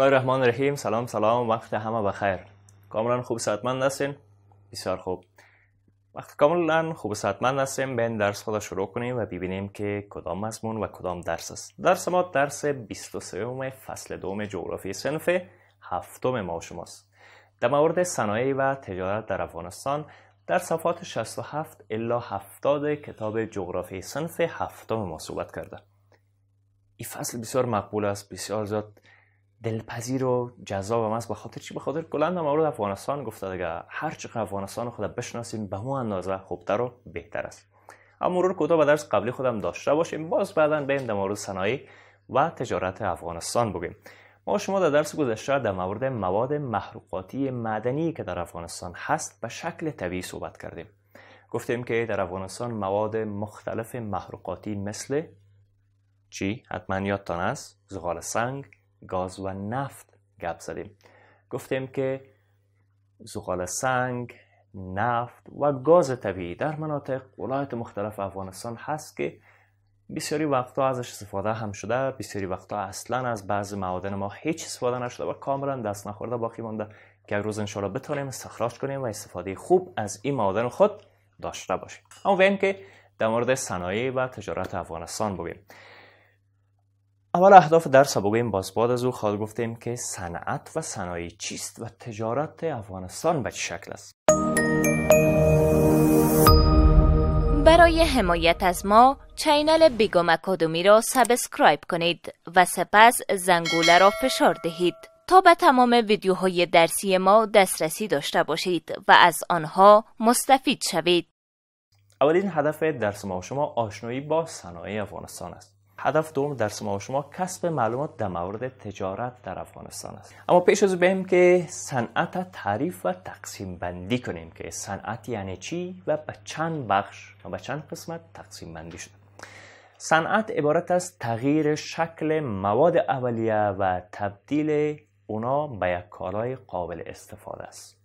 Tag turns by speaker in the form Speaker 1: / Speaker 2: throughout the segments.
Speaker 1: الله الرحمن الرحیم. سلام، وقت همه بخیر. کاملا خوب صحتمند هستین؟ بسیار خوب. وقتی کاملا خوب صحتمند هستیم بیاین درس خود شروع کنیم و ببینیم که کدام مضمون و کدام درس است. درس ما درس 23 فصل 2 جغرافی صنف هفتم ما شماست. در مورد صنایع و تجارت در افغانستان در صفحات 67 الی 70 کتاب جغرافی صنف هفتم ما صحبت کرده. این فصل بسیار مقبول است، بسیار زیاد دلپذیر و جذاب است. به خاطر چی؟ به خاطر کلا در مورد افغانستان گفته دیگه. هر چقدر افغانستان خود بشناسیم به مو اندازه خوبتر و بهتر است. اما مرور کوتاه به درس قبلی خودم داشته باشیم، باز بعداً بریم در مورد صنایع و تجارت افغانستان بگیم. ما شما در درس گذشته در مورد مواد محروقاتی معدنی که در افغانستان هست به شکل طبیعی صحبت کردیم. گفتیم که در افغانستان مواد مختلف محروقاتی مثل چی؟ حتما یادتان است؟ زغال سنگ، گاز و نفت گپ زدیم. گفتیم که زغال سنگ، نفت و گاز طبیعی در مناطق ولایت مختلف افغانستان هست که بسیاری وقتا ازش استفاده هم شده، بسیاری وقتا اصلا از بعض معادن ما هیچ استفاده نشده و کاملا دست نخورده باقی مانده که یک روز انشاءالله بتونیم استخراج کنیم و استفاده خوب از این معادن خود داشته باشیم. اما ببینیم که در مورد صنایع و تجارت افغانستان بگیم. اول اهداف درس بگویم. باز بعد از او خواهد گفتیم که صنعت و صنایع چیست و تجارت افغانستان به چه شکل است.
Speaker 2: برای حمایت از ما چینل بیگم اکادمی را سابسکرایب کنید و سپس زنگوله را فشار دهید تا به تمام ویدیوهای درسی ما دسترسی داشته باشید و از آنها مستفید شوید.
Speaker 1: اولین هدف درس ما و شما آشنایی با صنایع افغانستان است. هدف دوم درس ما و شما کسب معلومات در مورد تجارت در افغانستان است. اما پیش از بریم که صنعت تعریف و تقسیم بندی کنیم که صنعت یعنی چی و به چند بخش و به چند قسمت تقسیم بندی شده. صنعت عبارت از تغییر شکل مواد اولیه و تبدیل اونا به یک کالای قابل استفاده است.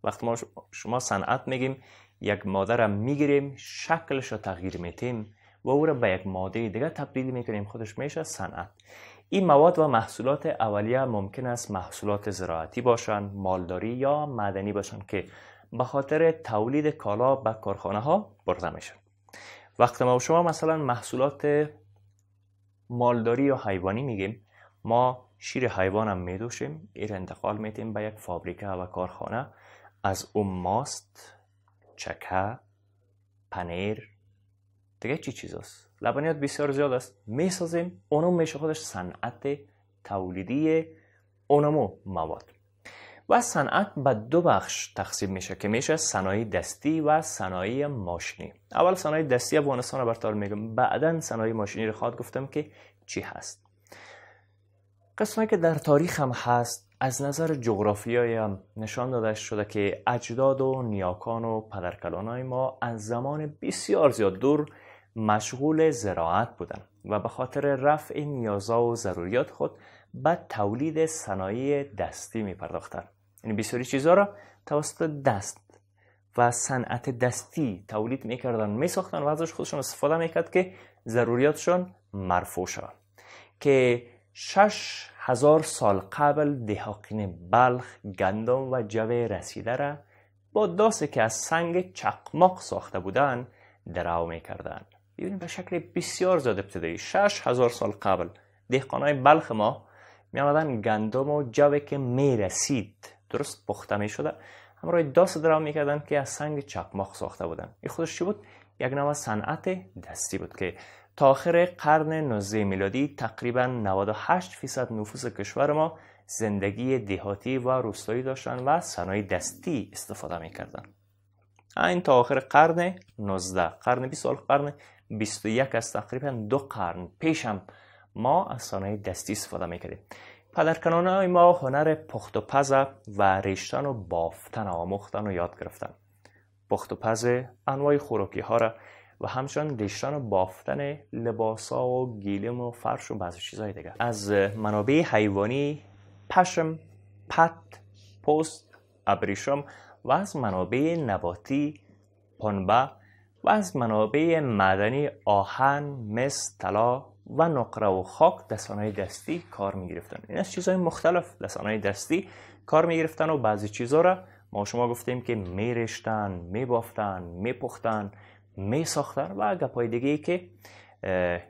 Speaker 1: وقتی ما شما صنعت میگیم یک ماده را میگیریم، شکلش رو تغییر میتیم و او را به یک ماده دیگه تبدیل میکنیم، خودش میشه صنعت. این مواد و محصولات اولیه ممکن است محصولات زراعتی باشند، مالداری یا معدنی باشند که به خاطر تولید کالا به کارخانه ها برده میشن. وقتی ما شما مثلا محصولات مالداری یا حیوانی میگیم، ما شیر حیوان هم میدوشیم، این انتقال میتیم به یک فابریکه و کارخانه، از اون ماست، چکه، پنیر، دیگه چی چیز است؟ لبنیات بسیار زیاد است، میسازیم، اونم میشه خودش صنعت تولیدی اونمو مواد. و صنعت به دو بخش تقسیم میشه که میشه صنایع دستی و صنایع ماشینی. اول صنایع دستی افغانستان رو برطور میگم، بعدا صنایع ماشینی رو خواهد گفتم که چی هست. قسمتی که در تاریخ هم هست، از نظر جغرافیایی هم نشان داده شده که اجداد و نیاکان و پدرکلانای ما از زمان بسیار زیاد دور مشغول زراعت بودند و به خاطر رفع نیازها و ضروریات خود به تولید صنایع دستی می پرداختند. یعنی بسیاری چیزها را توسط دست و صنعت دستی تولید می کردن، می ساختن و ازش خودشون استفاده می کرد که ضروریاتشون مرفوع شد. که 6000 سال قبل دهقان بلخ گندم و جو رسیده را با داستی که از سنگ چقماق ساخته بودند درو می کردند. ببینید به شکل بسیار زیاد ابتدایی 6000 سال قبل دهقانای بلخ ما می آمدن گندم و جوی که می رسید درست پخته می شده همراه داست درو می کردن که از سنگ چقماق ساخته بودن. این خودش چی بود؟ یک نوع صنعت دستی بود که تا آخر قرن 19 میلادی تقریبا 98% نفوس کشور ما زندگی دهاتی و روستایی داشتن و صنایع دستی استفاده می کردن. این تا آخر قرن 19 قرن 20 سال قرن 21 است، تقریبا 2 قرن پیش هم ما از صنایع دستی استفاده میکردیم. پدرکلانای ما هنر پخت و پز و ریشتن و بافتن آموختن و یاد گرفتن. پخت و پز انواع خوراکی ها را و همچنان ریشتن و بافتن لباس ها و گیلم و فرش و بعضی چیزهای دیگه. از منابع حیوانی پشم، پت، پوست، ابریشم و از منابع نباتی پنبه و از منابع معدنی آهن، مس، طلا و نقره و خاک در صنایع دستی کار میگرفتن. این از چیزهای مختلف در صنایع دستی کار میگرفتن و بعضی چیزها را ما شما گفتیم که میرشتن، میبافتن، میپختن، میساختن و گپای دیگه که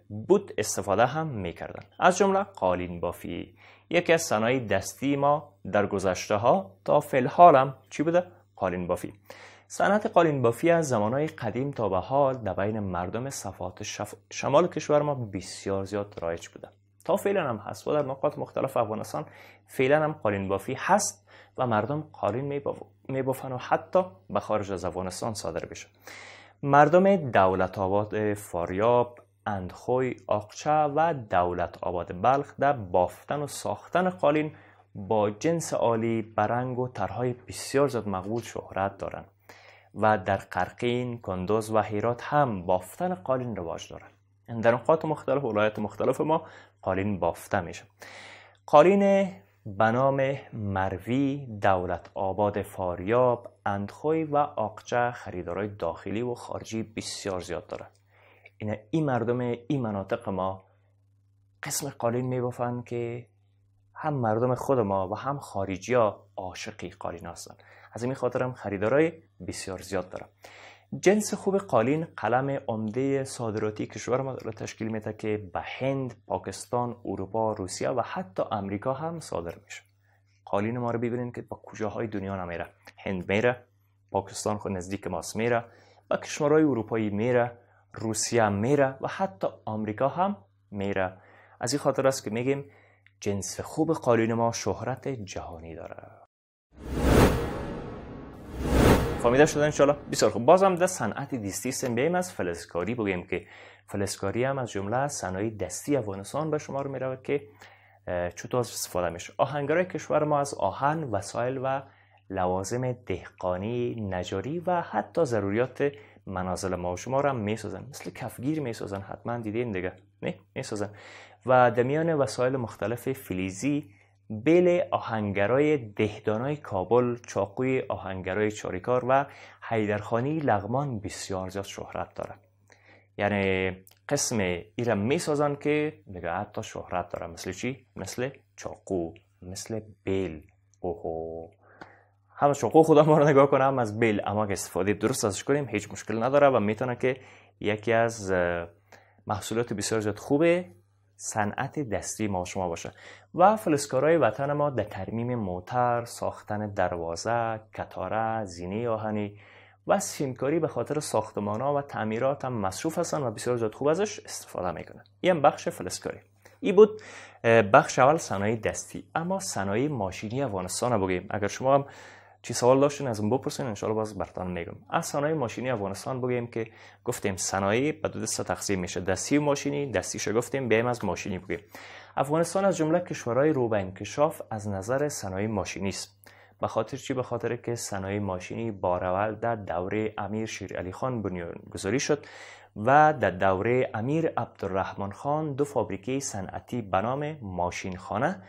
Speaker 1: بود استفاده هم میکردن. از جمله قالین بافی یکی از صنایع دستی ما در گذشته ها تا فی الحال هم چی بوده؟ قالین بافی. صنعت قالین بافی از زمانهای قدیم تا به حال در بین مردم صفحات شمال کشور ما بسیار زیاد رایج بوده. تا فعلا هم هست و در نقاط مختلف افغانستان فعلا هم قالین بافی هست و مردم قالین میبافن و حتی به خارج از افغانستان صادر بشه. مردم دولت آباد فاریاب، اندخوی، آقچه و دولت آباد بلخ در بافتن و ساختن قالین با جنس عالی برنگ و طرحهای بسیار زیاد مقبول شهرت دارند و در قرقین، کندوز و هرات هم بافتن قالین رواج دارند. در نقاط مختلف ولایت مختلف ما قالین بافته میشه. قالین به نام مروی، دولت آباد فاریاب، اندخوی و آقچه خریدارای داخلی و خارجی بسیار زیاد دارند. این مردم این مناطق ما قسم قالین میبافن که هم مردم خود ما و هم خارجی ها عاشقی قالین هستن. از این خاطر هم خریدارای بسیار زیاد داره. جنس خوب قالین قلم عمده صادراتی کشور ما را تشکیل میده که به هند، پاکستان، اروپا، روسیه و حتی امریکا هم صادر میشه. قالین ما رو ببینید که با کجاهای دنیا نمیره. هند میره، پاکستان خود نزدیک ماست میره، و کشورهای اروپایی میره، روسیه میره و حتی آمریکا هم میره. از این خاطر است که میگیم جنس خوب قالین ما شهرت جهانی داره. فهمیده شده انشالله؟ بسیار خوب. بازم در صنعت دستی سنبیم از فلزکاری بگیم که فلزکاری هم از جمله صنایع دستی افغانستان به شمار میره که چطور استفاده میشه. آهنگرای کشور ما از آهن، وسایل و لوازم دهقانی، نجاری و حتی ضروریات منازل ما و شما را میسازن. مثل کفگیر میسازن، حتما دیدین دیگه، نه میسازن. و در میان وسایل مختلف فلزی بیل آهنگرای دهدانای کابل، چاقوی آهنگرای چاریکار و حیدرخانی لغمان بسیار زیاد شهرت داره. یعنی قسم ایرم میسازن که دیگه حتی شهرت داره. مثل چی؟ مثل چاقو، مثل بیل. اوهو، هم چاقو خدا ما رو نگاه کنه هم از بیل، اما که استفاده درست ازش کنیم هیچ مشکل نداره و میتونه که یکی از محصولات بسیار زیاد خوبه صنعت دستی ما شما باشه. و فلزکارای وطن ما در ترمیم موتر، ساختن دروازه، کتاره، زینه آهنی و سیمکاری به خاطر ساختمان‌ها و تعمیرات هم مصروف هستن و بسیار زیاد خوب ازش استفاده میکنن. این بخش فلزکاری. این بود بخش اول صنایع دستی. اما صنایع ماشینی افغانستان بگیم. اگر شما هم چی سوال داشتین از اون بپرسین ان شاءالله باز براتون میگم. از صنایع ماشینی افغانستان بگیم که گفتیم صنایع به دو دسته تقسیم میشه، دستی و ماشینی. دستیش گفتیم، بیایم از ماشینی بگیم. افغانستان از جمله کشورهای رو به انکشاف از نظر صنایع ماشینی است. به خاطر چی؟ به خاطر که صنایع ماشینی بارول در دوره امیر شیر علی خان بنیانگذاری شد و در دوره امیر عبدالرحمن خان دو فابریکه صنعتی به نام ماشین خانه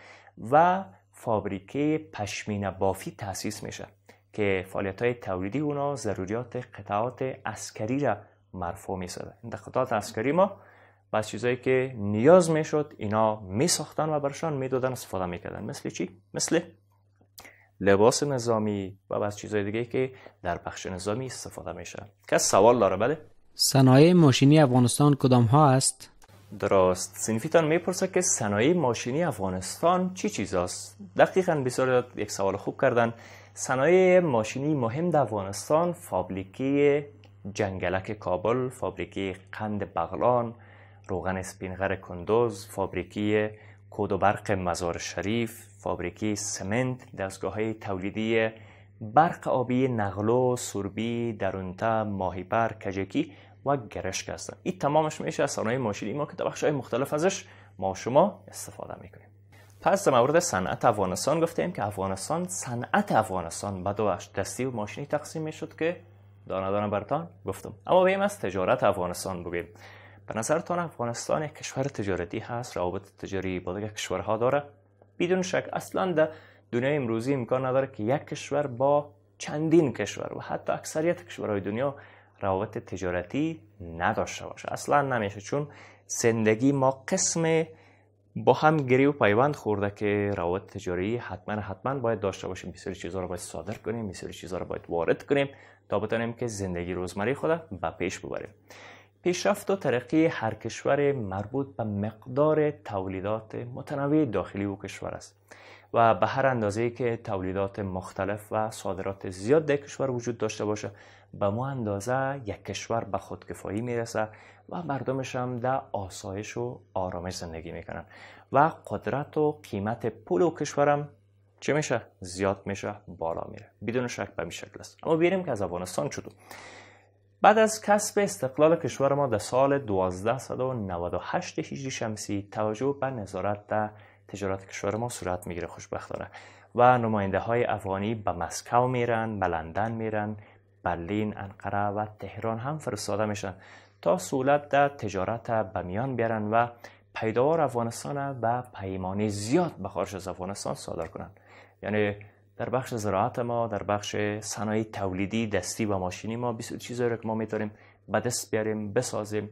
Speaker 1: و فابریکه پشمینه بافی تأسیس میشه که فعالیت‌های تولیدی اونا ضروریات قطعات عسکری را مرفوع می‌سازه. این قطعات عسکری ما بعض چیزایی که نیاز میشد اینا میساختن و برشان میدادن استفاده میکردن. مثل چی؟ مثل لباس نظامی و بعض چیزای دیگه که در بخش نظامی استفاده میشه. کس سوال داره؟ بله.
Speaker 3: صنایع ماشینی افغانستان کدام ها است؟
Speaker 1: درست. صنفیتان میپرسه که صنایع ماشینی افغانستان چی چیز است؟ دقیقاً بسیار یک سوال خوب کردن. صنایع ماشینی مهم در افغانستان فابریکه جنگلک کابل، فابریکه قند بغلان، روغن اسپینغر کندوز، فابریکه کود و برق مزار شریف، فابریکه سمنت، دستگاه‌های تولیدی برق آبی نغلو، سوربی، درونته، ماهیپر، کجکی و گرشک هستند. این تمامش میشه از صنایع ماشینی ما که در بخش‌های مختلف ازش ما شما استفاده میکنیم. پس در مورد صنعت افغانستان گفتیم که صنعت افغانستان به دو بخش دستی و ماشینی تقسیم میشد که دانه دانه براتون گفتم. اما بیایم از تجارت افغانستان بگیم. به نظرتان افغانستان یک کشور تجارتی هست؟ روابط تجاری با دیگر کشورها داره؟ بدون شک اصلا در دنیای امروزی امکان نداره که یک کشور با چندین کشور و حتی اکثریت کشورهای دنیا روابط تجارتی نداشته باشه. اصلا نمیشه، چون زندگی ما قسم با هم گری و پیوند خورده که روابط تجاری حتما باید داشته باشیم. بسیاری چیزها رو باید صادر کنیم، بسیاری چیزها رو باید وارد کنیم تا بتونیم که زندگی روزمره خود به پیش ببریم. پیشرفت و ترقی هر کشور مربوط به مقدار تولیدات متنوع داخلی او کشور است و به هر اندازه‌ای که تولیدات مختلف و صادرات زیاد در کشور وجود داشته باشه، به مو اندازه یک کشور به خودکفایی میرسه و مردمش هم در آسایش و آرامش زندگی میکنن و قدرت و قیمت پول و کشورم چه میشه؟ زیاد میشه، بالا میره. بدون شک به این شکل است. اما بیاریم که از افغانستان چطور؟ بعد از کسب استقلال کشور ما در سال 1298 هجری شمسی توجه به نظارت در تجارت کشور ما صورت میگیره خوشبختانه و نماینده های افغانی به مسکو میرن، به لندن میرن، برلین، انقره و تهران هم فرستاده میشن تا سهولت در تجارت به میان بیارن و پیداوار افغانستان به پیمانه زیاد به خارج از افغانستان صادر کنن. یعنی در بخش زراعت ما، در بخش صنایع تولیدی دستی و ماشینی ما بسیار چیزایی رو که ما میتونیم به دست بیاریم، بسازیم،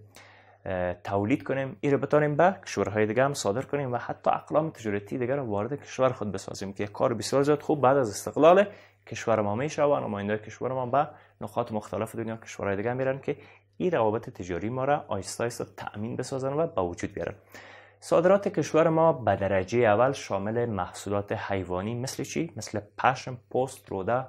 Speaker 1: تولید کنیم، این رو بتونیم به کشورهای دیگه هم صادر کنیم و حتی اقلام تجارتی دیگر رو وارد کشور خود بسازیم که کار بسیار زیاد خوب بعد از استقلال کشور ما میشه و نماینده کشور ما به نقاط مختلف دنیا کشورهای دیگه میرن که این روابط تجاری ما را آهسته آهسته تأمین بسازن و به وجود بیارن. صادرات کشور ما به درجه اول شامل محصولات حیوانی مثل چی؟ مثل پشم، پوست، روده،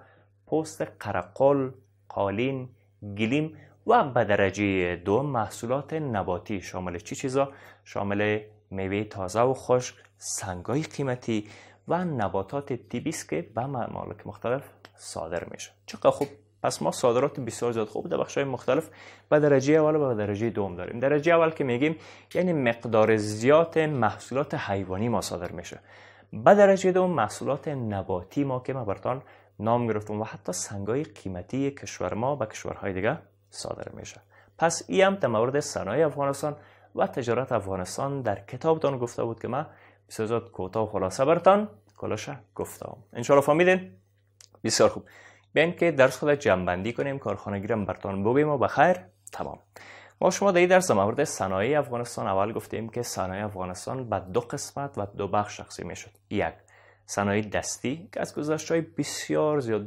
Speaker 1: پوست قرقل، قالین، گلیم و به درجه دوم محصولات نباتی شامل چی چیزا؟ شامل میوه تازه و خشک، سنگای قیمتی و نباتات طبیعی است که به ممالک مختلف صادر میشه. چقدر خوب. پس ما صادرات بسیار زیاد خوب در بخش‌های مختلف به درجه اول و به درجه دوم داریم. درجه اول که میگیم یعنی مقدار زیاد محصولات حیوانی ما صادر میشه. به درجه دوم محصولات نباتی ما که ما براتون نام گرفتم و حتی سنگای قیمتی کشور ما به کشورهای دیگه صادر میشه. پس این هم در مورد صنایع افغانستان و تجارت افغانستان در کتابتون گفته بود که من بسیار زیاد کوتاه و خلاصه براتون کلاشه گفتم. ان شاء الله فهمیدین؟ بسیار خوب. بیاین که درس خود جمع‌بندی کنیم، کارخانگی رو براتون بگیم و بخیر تمام. ما شما در این درس مورد صنایع افغانستان اول گفتیم که صنایع افغانستان به دو قسمت و دو بخش تقسیم میشد. یک، صنایع دستی که از گذشته‌های بسیار زیاد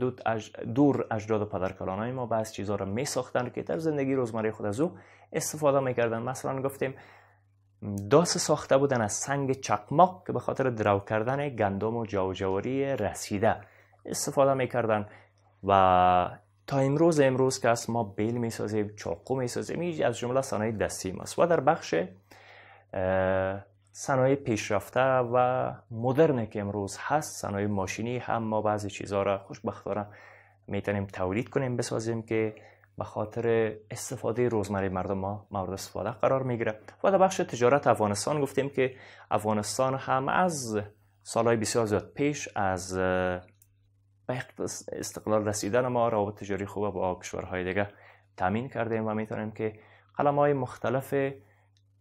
Speaker 1: دور اجداد و پدرکلانای ما بعضی چیزا رو میساختن که در زندگی روزمره خود از او استفاده میکردن. مثلا گفتیم داس ساخته بودن از سنگ چقماق که به خاطر درو کردن گندم و جوجواری رسیده استفاده میکردن و تا امروز که از ما بیل میسازیم، چاقو میسازیم، این از جمله صنایع دستی ماست. و در بخش صنایع پیشرفته و مدرن که امروز هست، صنایع ماشینی هم ما بعضی چیزها را خوشبختانه میتونیم تولید کنیم، بسازیم که به خاطر استفاده روزمره مردم ما مورد استفاده قرار میگیره. و در بخش تجارت افغانستان گفتیم که افغانستان هم از سالهای بسیار زیاد پیش از به استقلال رسیدن ما روابط تجاری خوب با کشورهای دیگه تامین کردیم و میتونیم که قلم‌های مختلف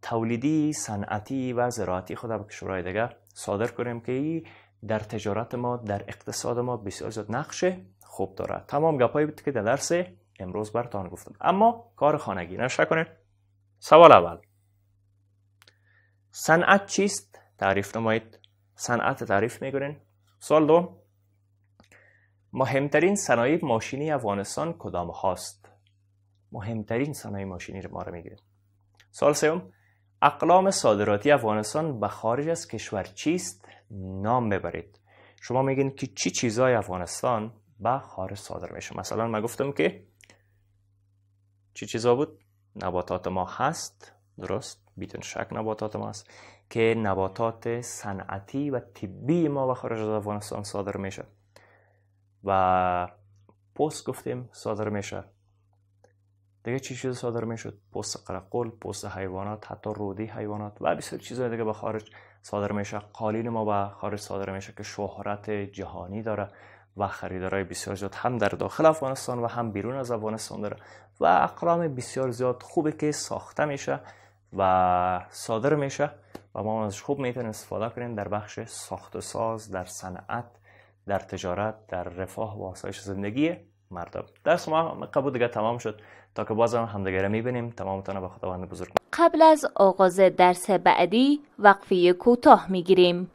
Speaker 1: تولیدی، صنعتی و زراعتی خود به کشورهای دیگه صادر کنیم که در تجارت ما، در اقتصاد ما بسیار زیاد نقش خوب داره. تمام گپایی بود که در درس امروز براتون گفتم. اما کار خانگی نشه کنید. سوال اول، صنعت چیست؟ تعریف نمایید. صنعت تعریف میکنین. سوال دوم، مهمترین صنایع ماشینی افغانستان کدام هاست؟ مهمترین صنایع ماشینی رو ما رو میگیریم. سوال سوم، اقلام صادراتی افغانستان به خارج از کشور چیست؟ نام ببرید. شما میگین که چی چیزای افغانستان به خارج صادر میشه. مثلا من گفتم که چی چیزا بود؟ نباتات ما هست، درست؟ بدون شک نباتات ما هست که نباتات صنعتی و طبی ما به خارج از افغانستان صادر میشه. و پوست گفتیم صادر میشه. دیگه چی چیز صادر میشد؟ پوست قرقل، پوست حیوانات، حتی روده حیوانات و بسیار چیزای دیگه به خارج صادر میشه. قالین ما به خارج صادر میشه که شهرت جهانی داره و خریدارای بسیار زیاد هم در داخل افغانستان و هم بیرون از افغانستان داره و اقلام بسیار زیاد خوبه که ساخته میشه و صادر میشه و ما ازش خوب میتونیم استفاده کنیم در بخش ساخت و ساز، در صنعت، در تجارت، در رفاه و آسایش زندگی مردم. درس ما قبول دیگه تمام شد تا که باز هم همدیگه میبینیم. تمامتون به خداوند بزرگ.
Speaker 2: قبل از آغاز درس بعدی وقفه کوتاه میگیریم.